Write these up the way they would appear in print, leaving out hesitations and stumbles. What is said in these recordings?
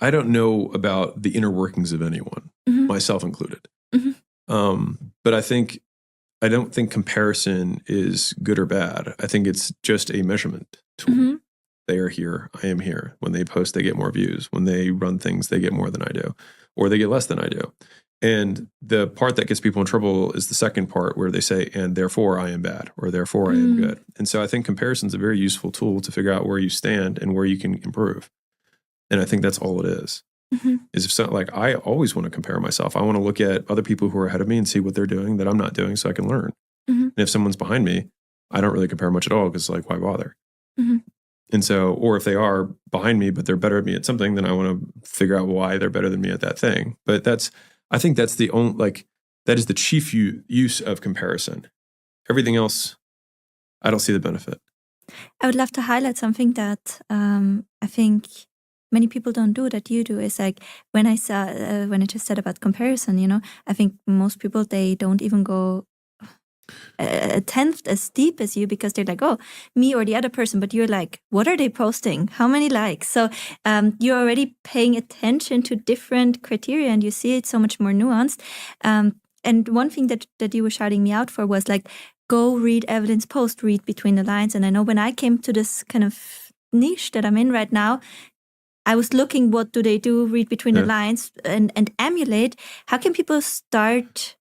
I don't know about the inner workings of anyone, myself included. But I don't think comparison is good or bad. I think it's just a measurement tool. They are here, I am here. When they post, they get more views. When they run things, they get more than I do, or they get less than I do. And the part that gets people in trouble is the second part where they say, and therefore I am bad, or therefore I am good. And so I think comparison is a very useful tool to figure out where you stand and where you can improve. And I think that's all it is. Is if so, like, I always want to compare myself. I want to look at other people who are ahead of me and see what they're doing that I'm not doing so I can learn. And if someone's behind me, I don't really compare much at all because, like, why bother? And so, or if they are behind me, but they're better at me at something, then I want to figure out why they're better than me at that thing. But I think that's the only, like, that is the chief use of comparison. Everything else, I don't see the benefit. I would love to highlight something that I think many people don't do that you do. Is like when I just said about comparison, I think most people, they don't even go a tenth as deep as you because they're like, oh, me or the other person. But you're like, what are they posting? How many likes? So you're already paying attention to different criteria and you see it so much more nuanced. And one thing that you were shouting me out for was like, go read Evelyn's post, read between the lines. And I know when I came to this kind of niche that I'm in right now, I was looking, what do they do? Read between the lines and emulate. How can people start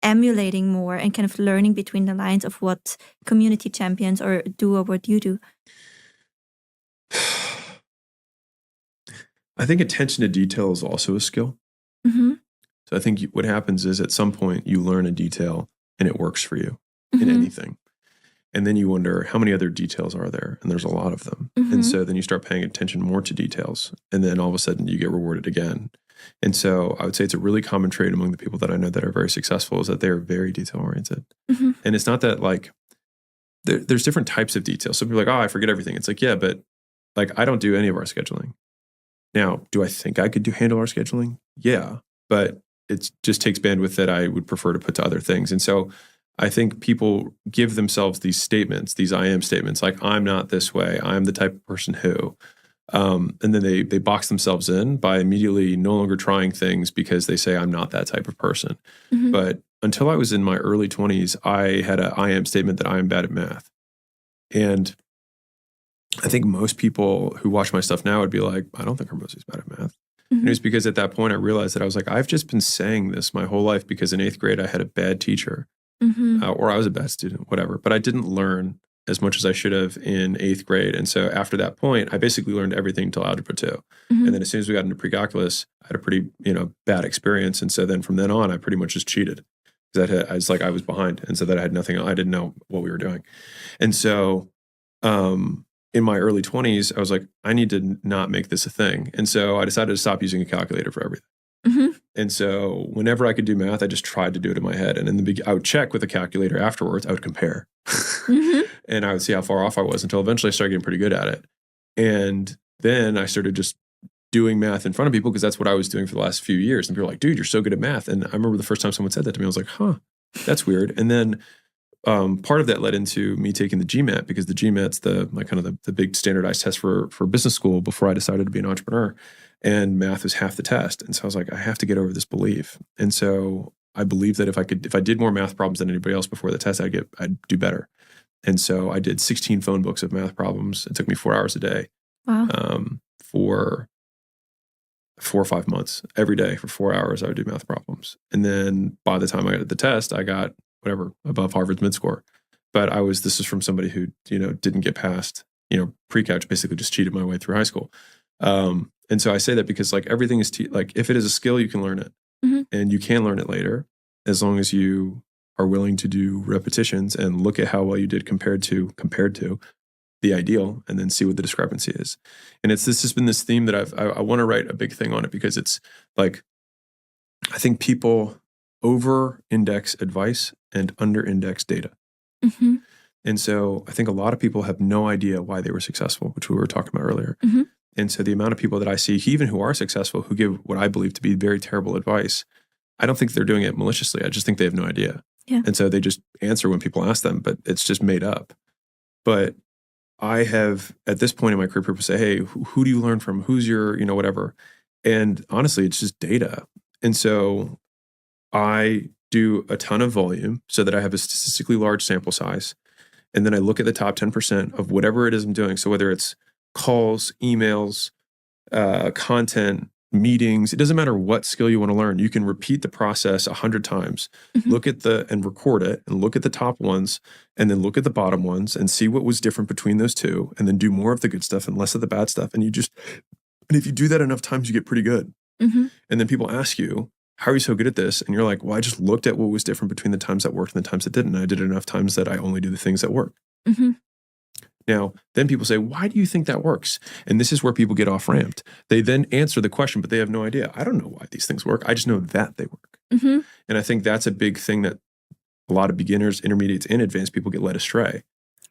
emulating more and kind of learning between the lines of what community champions or what you do? I think attention to detail is also a skill. So I think what happens is at some point you learn a detail and it works for you in anything. And then you wonder, how many other details are there? And there's a lot of them. And so then you start paying attention more to details. And then all of a sudden you get rewarded again. And so I would say it's a really common trait among the people that I know that are very successful is that they're very detail oriented. And it's not that like, there's different types of details. Some people are like, oh, I forget everything. It's like, yeah, but like I don't do any of our scheduling. Now, do I think I could handle our scheduling? Yeah, but it just takes bandwidth that I would prefer to put to other things. And so I think people give themselves these statements, these I am statements, like I'm not this way. I'm the type of person who, and then they box themselves in by immediately no longer trying things because they say I'm not that type of person. But until I was in my early 20s, I had a I am statement that I am bad at math. And I think most people who watch my stuff now would be like, I don't think Hormozi's bad at math. And it was because at that point I realized that I was like, I've just been saying this my whole life because in 8th grade I had a bad teacher. Or I was a bad student, whatever. But I didn't learn as much as I should have in 8th grade. And so after that point, I basically learned everything until Algebra 2. And then as soon as we got into pre-calculus, I had a pretty, bad experience. And so then from then on, I pretty much just cheated. Because I was behind. And so that I had nothing, I didn't know what we were doing. And so in my early 20s, I was like, I need to not make this a thing. And so I decided to stop using a calculator for everything. And so whenever I could do math, I just tried to do it in my head. And I would check with a calculator afterwards. I would compare. And I would see how far off I was until eventually I started getting pretty good at it. And then I started just doing math in front of people because that's what I was doing for the last few years. And people were like, dude, you're so good at math. And I remember the first time someone said that to me, I was like, huh, that's weird. And then part of that led into me taking the GMAT because the GMAT's the big standardized test for business school before I decided to be an entrepreneur. And math was half the test. And so I was like, I have to get over this belief. And so I believe that if I did more math problems than anybody else before the test, I'd do better. And so I did 16 phone books of math problems. It took me 4 hours a day. Wow. For 4 or 5 months. Every day for 4 hours, I would do math problems. And then by the time I got to the test, I got whatever, above Harvard's mid-score. But this is from somebody who, didn't get past, pre-calc, basically just cheated my way through high school. And so I say that because like everything is, if it is a skill, you can learn it. And you can learn it later as long as you are willing to do repetitions and look at how well you did compared to the ideal and then see what the discrepancy is. And this has been this theme that I want to write a big thing on it because it's like, I think people over-index advice and under-index data. And so I think a lot of people have no idea why they were successful, which we were talking about earlier. And so the amount of people that I see, even who are successful, who give what I believe to be very terrible advice, I don't think they're doing it maliciously. I just think they have no idea. Yeah. And so they just answer when people ask them, but it's just made up. But I have, at this point in my career, people say, hey, who do you learn from? Who's your, whatever. And honestly, it's just data. And so I do a ton of volume so that I have a statistically large sample size. And then I look at the top 10% of whatever it is I'm doing. So whether it's calls, emails, content, meetings, it doesn't matter what skill you want to learn. You can repeat the process 100 times, look at and record it and look at the top ones and then look at the bottom ones and see what was different between those two and then do more of the good stuff and less of the bad stuff. And if you do that enough times, you get pretty good. And then people ask you, how are you so good at this? And you're like, well, I just looked at what was different between the times that worked and the times that didn't. And I did it enough times that I only do the things that work. Now, then people say, why do you think that works? And this is where people get off ramped. They then answer the question, but they have no idea. I don't know why these things work. I just know that they work. And I think that's a big thing that a lot of beginners, intermediates, and advanced people get led astray.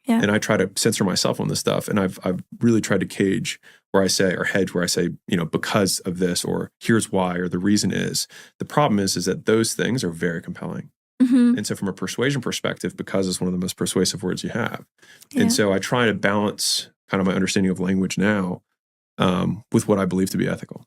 Yeah. And I try to censor myself on this stuff. And I've really tried to cage where I say, or hedge where I say, because of this, or here's why, or the reason is. The problem is that those things are very compelling. And so from a persuasion perspective, because it's one of the most persuasive words you have. Yeah. And so I try to balance kind of my understanding of language now with what I believe to be ethical.